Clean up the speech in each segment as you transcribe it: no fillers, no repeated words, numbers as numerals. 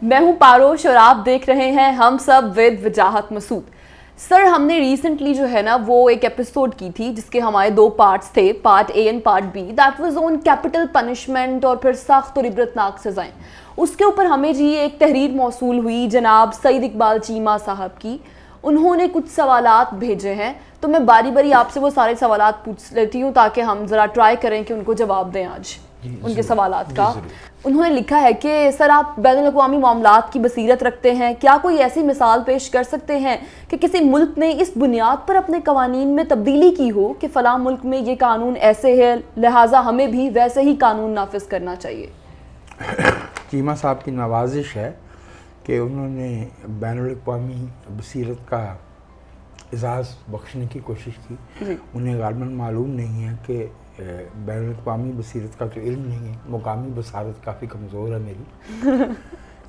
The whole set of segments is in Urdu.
میں ہوں پاروش اور آپ دیکھ رہے ہیں ہم سب ود وجاہت مسعود. سر ہم نے ریسنٹلی جو ہے نا وہ ایک ایپیسوڈ کی تھی جس کے ہمارے 2 پارٹس تھے, part A and part B, that was on capital punishment اور پھر سخت اور عبرتناک سزائیں. اس کے اوپر ہمیں جی ایک تحریر موصول ہوئی جناب سعید اقبال چیمہ صاحب کی. انہوں نے کچھ سوالات بھیجے ہیں تو میں باری باری آپ سے وہ سارے سوالات پوچھ لیتی ہوں تاکہ ہم ذرا ٹرائی کریں کہ ان کو جواب دیں آج ان کے سوالات کا. انہوں نے لکھا ہے کہ سر آپ بین الاقوامی معاملات کی بصیرت رکھتے ہیں, کیا کوئی ایسی مثال پیش کر سکتے ہیں کہ کسی ملک نے اس بنیاد پر اپنے قوانین میں تبدیلی کی ہو کہ فلاں ملک میں یہ قانون ایسے ہے لہٰذا ہمیں بھی ویسے ہی قانون نافذ کرنا چاہیے؟ چیمہ صاحب کی نوازش ہے کہ انہوں نے بین الاقوامی بصیرت کا اعزاز بخشنے کی کوشش کی. انہیں غالباً معلوم نہیں ہے کہ بین الاقوامی بصیرت کا تو علم نہیں ہے, مقامی بصارت کافی کمزور ہے میری.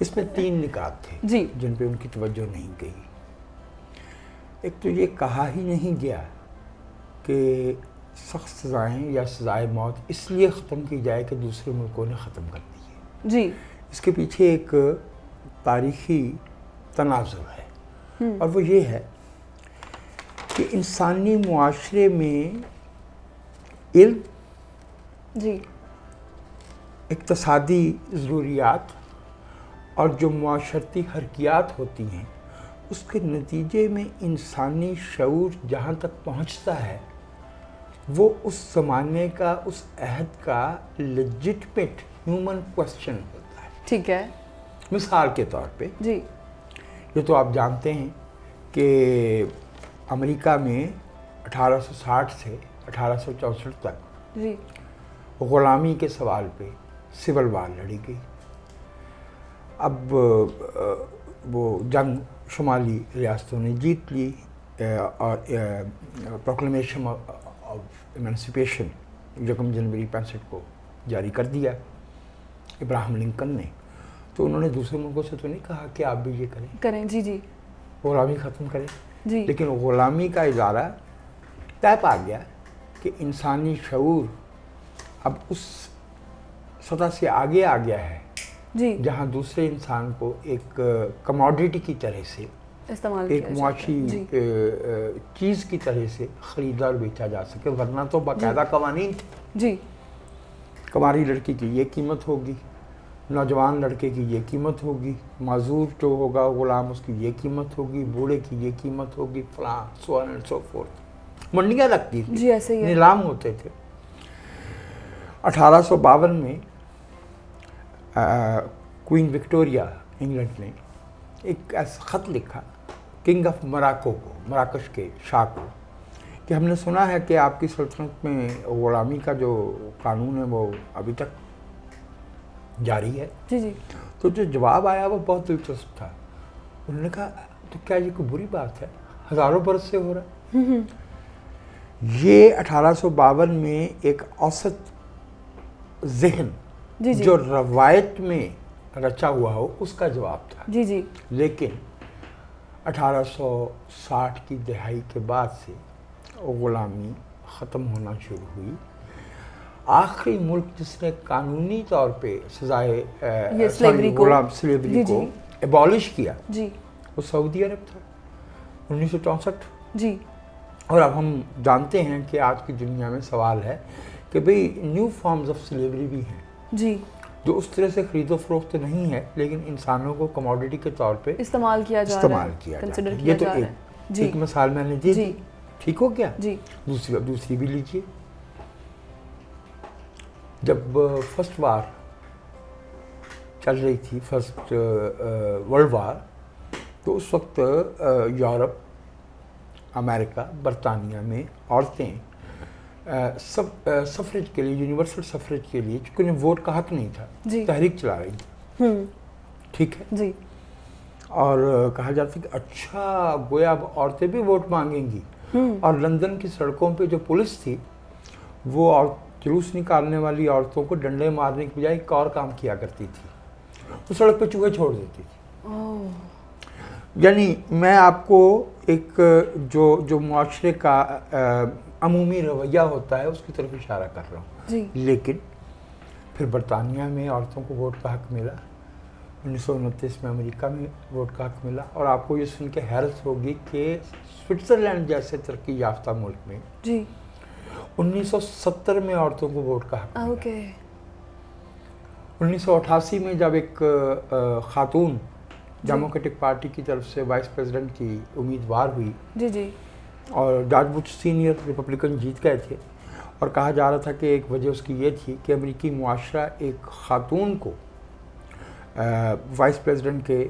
اس میں 3 نکات تھے جن پہ ان کی توجہ نہیں گئی. ایک تو یہ کہا ہی نہیں گیا کہ سخت سزائیں یا سزائے موت اس لیے ختم کی جائے کہ دوسرے ملکوں نے ختم کر دی ہے. اس کے پیچھے ایک تاریخی تناظر ہے اور وہ یہ ہے کہ انسانی معاشرے میں علم, اقتصادی ضروریات اور جو معاشرتی حرکیات ہوتی ہیں اس کے نتیجے میں انسانی شعور جہاں تک پہنچتا ہے وہ اس زمانے کا, اس عہد کا لیجٹمیٹ ہیومن کوسچن ہوتا ہے. ٹھیک ہے. مثال کے طور پہ یہ تو آپ جانتے ہیں کہ امریکہ میں 1860 سے 1864 تک غلامی کے سوال پہ سول وار لڑی گئی. اب وہ جنگ شمالی ریاستوں نے جیت لی اور پروکلیمیشن آف ایمانسپیشن 1 جنوری 65 کو جاری کر دیا ابراہم لنکن نے. تو انہوں نے دوسرے ملکوں سے تو نہیں کہا کہ آپ بھی یہ کریں غلامی ختم کریں, لیکن غلامی کا ادارہ طے پا گیا کہ انسانی شعور اب اس سطح سے آگے آ گیا ہے جہاں دوسرے انسان کو ایک کموڈیٹی کی طرح سے, ایک معاشی چیز کی طرح سے خریدا اور بیچا جا سکے. ورنہ تو باقاعدہ قوانین تھے. کماری لڑکی کی یہ قیمت ہوگی, نوجوان لڑکے کی یہ قیمت ہوگی, معذور جو ہوگا غلام اس کی یہ قیمت ہوگی, بوڑھے کی یہ قیمت ہوگی, فلاں سو آن اینڈ سو فورتھ. منڈیاں لگتی تھی, نیلام ہوتے تھے. 1852 میں کوئین وکٹوریا انگلینڈ نے ایک ایسا خط لکھا کنگ آف مراکو کو, مراکش کے شاہ کو, کہ ہم نے سنا ہے کہ آپ کی سلطنت میں غلامی کا جو قانون ہے وہ ابھی تک جاری ہے. تو جو جواب آیا وہ بہت دلچسپ تھا. انہوں نے کہا تو کیا یہ کوئی بری بات ہے, ہزاروں برس سے ہو رہا ہے. یہ 1852 میں ایک اوسط ذہن جو روایت میں رچا ہوا ہو اس کا جواب تھا. لیکن 1860 کی دہائی کے بعد سے غلامی ختم ہونا شروع ہوئی. آخری ملک جس نے قانونی طور پہ سزائے سلیوری کو ایبالش کیا وہ سعودی عرب تھا 1964. اور اب ہم جانتے ہیں کہ آج کی دنیا میں سوال ہے کہ بھئی نیو فارمز آف سلیوری بھی ہیں جو اس طرح سے خرید و فروخت نہیں ہے لیکن انسانوں کو کموڈیٹی کے طور پہ استعمال کیا جا رہا ہے. یہ تو ایک مثال میں نے دی. ٹھیک ہو گیا. دوسری بھی لیجیے. جب فرسٹ وار چل رہی تھی, فرسٹ ورلڈ وار, تو اس وقت یورپ, امریکہ, برطانیہ میں عورتیں سفریج کے لیے, یونیورسل سفریج کے لیے, چونکہ انہیں ووٹ کا حق نہیں تھا, تحریک چلا رہی تھی. ٹھیک ہے. اور کہا جاتا کہ اچھا گویا اب عورتیں بھی ووٹ مانگیں گی. اور لندن کی سڑکوں پہ جو پولیس تھی وہ جلوس نکالنے والی عورتوں کو ڈنڈے مارنے کی بجائے ایک اور کام کیا کرتی تھی, وہ سڑک پہ چوہے چھوڑ دیتی تھی. یعنی میں آپ کو ایک جو معاشرے کا عمومی رویہ ہوتا ہے اس کی طرف اشارہ کر رہا ہوں. لیکن پھر برطانیہ میں عورتوں کو ووٹ کا حق ملا, 1929 میں امریکہ میں ووٹ کا حق ملا. اور آپ کو یہ سن کے حیرت ہوگی کہ سوئٹزرلینڈ جیسے ترقی یافتہ ملک میں 1970 میں عورتوں کو ووٹ کا حق ملا. 1988 میں جب ایک خاتون ڈیموکریٹک پارٹی کی طرف سے وائس پریزیڈنٹ کی امیدوار ہوئی اور جارج بش سینئر ریپبلکن جیت گئے تھے، اور کہا جا رہا تھا کہ ایک وجہ اس کی یہ تھی کہ امریکی معاشرہ ایک خاتون کو وائس پریزیڈنٹ کے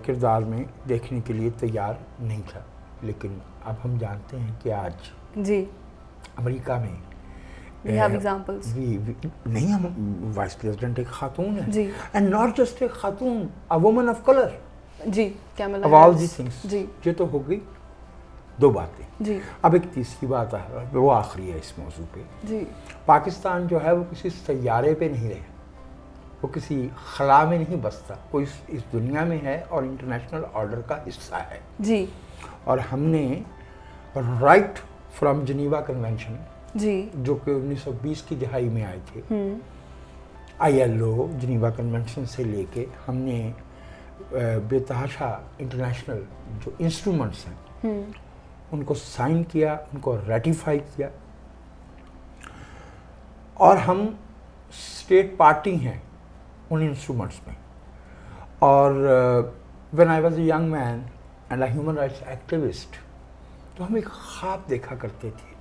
کردار میں دیکھنے کے لیے تیار نہیں تھا. لیکن اب ہم جانتے ہیں کہ آج امریکہ میں نہیں، ہم وائس پریزیڈنٹ ایک خاتون ہے، اینڈ ناٹ جسٹ ایک خاتون، اے وومن آف کلر. اب آل دیز تھنگس یہ تو ہو گئی دو باتیں. اب ایک تیسری بات ہے، وہ آخری ہے اس موضوع پہ. پاکستان جو ہے وہ کسی سیارے پہ نہیں رہے، وہ کسی خلا میں نہیں بستا، وہ اس دنیا میں ہے اور انٹرنیشنل آرڈر کا حصہ ہے. اور ہم نے رائٹ فرام جنیوا کنونشن جو کہ 1920 کی دہائی میں آئے تھے، ILO جنیوا کنونشن سے لے کے ہم نے بے تحاشا انٹرنیشنل جو انسٹرومنٹس ہیں ان کو سائن کیا، ان کو ریٹیفائی کیا، اور ہم اسٹیٹ پارٹی ہیں ان انسٹرومنٹس میں. اور when I was a young man and a human rights activist تو ہم ایک خواب دیکھا کرتے تھے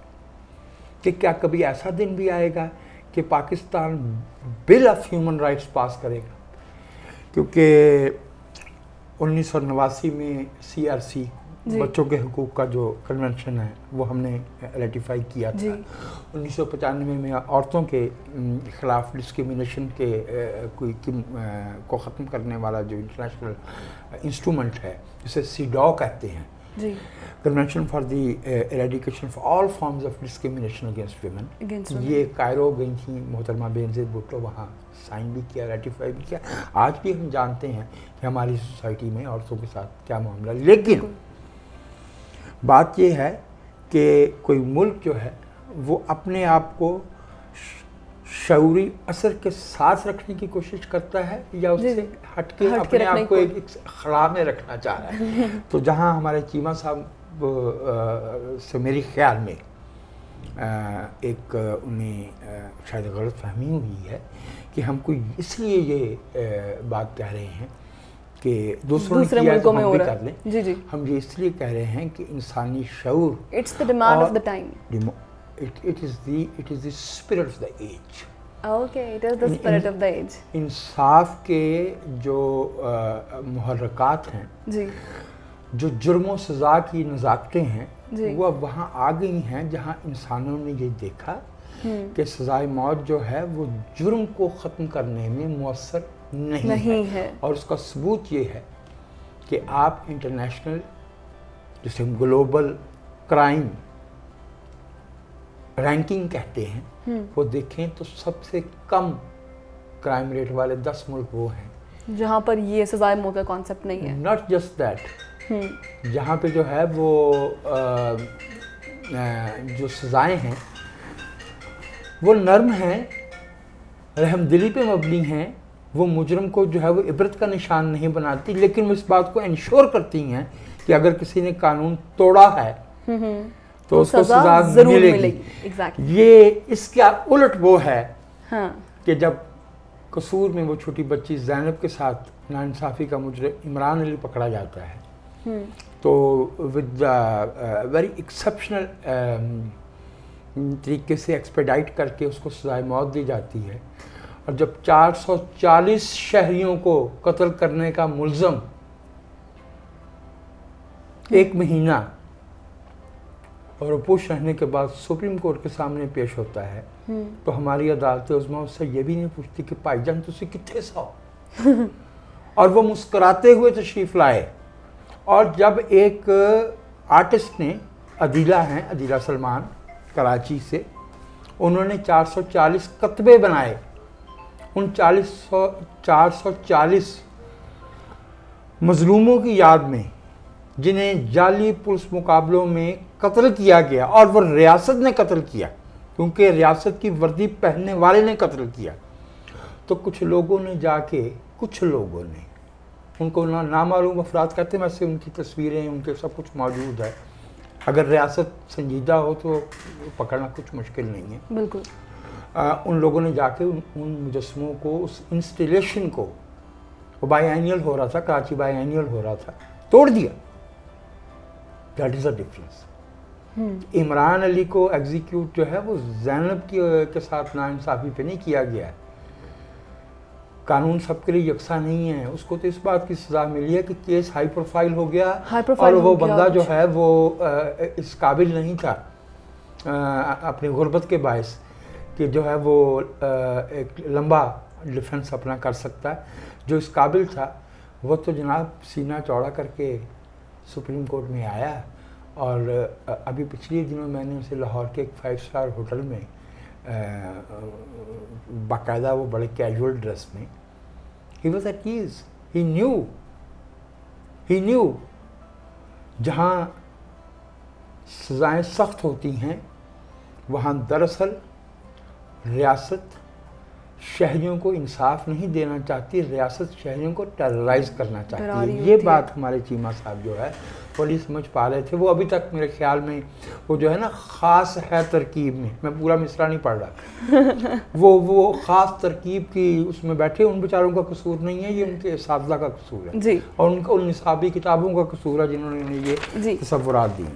کہ کیا کبھی ایسا دن بھی آئے گا کہ Pakistan bill of human rights pass کرے گا. کیونکہ 1989 میں CRC بچوں کے حقوق کا جو کنونشن ہے وہ ہم نے ریٹیفائی کیا تھا. 1995 میں عورتوں کے خلاف ڈسکریمنیشن کے کو ختم کرنے والا جو انٹرنیشنل انسٹرومنٹ ہے جسے CEDAW کہتے ہیں، convention for the eradication of all forms of discrimination against women, یہ کائرو گئی تھیں محترمہ بینظیر بھٹو، وہاں سائن بھی کیا، ریٹیفائی بھی کیا. آج بھی ہم جانتے ہیں کہ ہماری سوسائٹی میں عورتوں کے ساتھ کیا معاملہ. لیکن بات یہ ہے کہ کوئی ملک جو ہے وہ اپنے آپ کو شعوری اثر کے ساتھ رکھنے کی کوشش کرتا ہے یا اس سے ہٹ کے اپنے آپ کو ایک خلا میں رکھنا چاہ رہا ہے. تو جہاں ہمارے چیمہ صاحب سے میری خیال میں ایک انہیں شاید غلط فہمی ہوئی ہے کہ ہم کو اس لیے یہ بات کہہ رہے ہیں کہ دوسروں نے کیا تو ہم بھی کر لیں. ہم یہ اس لیے کہہ رہے ہیں کہ انسانی شعور It's the demand of the time. It is the spirit of the age. Okay, it is the spirit of the age. انصاف کے جو محرکات ہیں، جو جرم و سزا کی نزاکتیں ہیں، وہ اب وہاں آ گئی ہیں جہاں انسانوں نے یہ دیکھا کہ سزائے موت جو ہے وہ جرم کو ختم کرنے میں مؤثر نہیں ہے. اور اس کا ثبوت یہ ہے کہ آپ انٹرنیشنل جسے ہم گلوبل کرائم رینکنگ کہتے ہیں وہ دیکھیں تو سب سے کم کرائم ریٹ والے 10 ملک وہ ہیں جہاں پر یہ سزائے موت کا کانسیپٹ نہیں ہے. ناٹ جسٹ دیٹ، جہاں پہ جو ہے وہ جو سزائیں ہیں وہ نرم ہیں، رحم دلی پہ مبنی ہیں، وہ مجرم کو جو ہے وہ عبرت کا نشان نہیں بناتی، لیکن وہ اس بات کو انشور کرتی ہیں کہ اگر کسی نے قانون توڑا ہے تو اس کو سزا ضرور ملے گی. یہ اس کا الٹ وہ ہے کہ جب قصور میں وہ چھوٹی بچی زینب کے ساتھ ناانصافی کا مجرم عمران علی پکڑا جاتا ہے تو ود ویری ایکسیپشنل طریقے سے ایکسپیڈائٹ کر کے اس کو سزائے موت دی جاتی ہے. اور جب 440 شہریوں کو قتل کرنے کا ملزم 1 مہینہ اور اپوش رہنے کے بعد سپریم کورٹ کے سامنے پیش ہوتا ہے تو ہماری عدالت عظمیٰ اس سے یہ بھی نہیں پوچھتی کہ بھائی جان تسی کتنے سو، اور وہ مسکراتے ہوئے تشریف لائے. اور جب ایک آرٹسٹ نے، عدیلہ ہیں، عدیلہ سلمان کراچی سے، انہوں نے 440 کتبے بنائے، ان 440 مظلوموں کی یاد میں جنہیں جعلی پولیس مقابلوں میں قتل کیا گیا، اور وہ ریاست نے قتل کیا کیونکہ ریاست کی وردی پہننے والے نے قتل کیا. تو کچھ لوگوں نے جا کے ان کو نامعلوم افراد کہتے ہیں، ویسے ان کی تصویریں، ان کے سب کچھ موجود ہے. اگر ریاست سنجیدہ ہو تو پکڑنا کچھ مشکل نہیں ہے. بالکل. ان لوگوں نے جا کے ان مجسموں کو، اس انسٹیلیشن کو، وہ بائی اینیل ہو رہا تھا، کراچی بائی اینیل ہو رہا تھا، توڑ دیا. That is a difference. Imran Ali کو ایگزیکیوٹ جو ہے وہ زینب کے ساتھ ناانصافی پہ نہیں کیا گیا ہے. قانون سب کے لیے یکساں نہیں ہے. اس کو تو اس بات کی سزا ملی ہے کہ کیس ہائی پروفائل ہو گیا اور وہ بندہ جو ہے وہ اس قابل نہیں تھا اپنی غربت کے باعث کہ جو ہے وہ ایک لمبا ڈیفنس اپنا کر سکتا ہے. جو اس قابل تھا وہ تو جناب سینہ چوڑا کر کے سپریم کورٹ میں آیا. اور ابھی پچھلے دنوں میں نے اسے لاہور کے ایک 5 اسٹار ہوٹل میں باقاعدہ وہ بڑے کیجول ڈریس میں، he was at ease. He knew جہاں سزائیں سخت ہوتی ہیں وہاں دراصل ریاست شہریوں کو انصاف نہیں دینا چاہتی، ریاست شہریوں کو ٹیررائز کرنا چاہتی ہے. یہ بات ہمارے چیمہ صاحب جو ہے وہ نہیں سمجھ پا رہے تھے. وہ ابھی تک میرے خیال میں وہ جو ہے نا خاص ہے ترکیب میں پورا مصرع نہیں پڑھ رہا، وہ خاص ترکیب کی اس میں بیٹھے. ان بیچاروں کا قصور نہیں ہے، یہ ان کے اساتذہ کا قصور ہے، اور ان نصابی کتابوں کا قصور ہے جنہوں نے یہ تصورات دیے.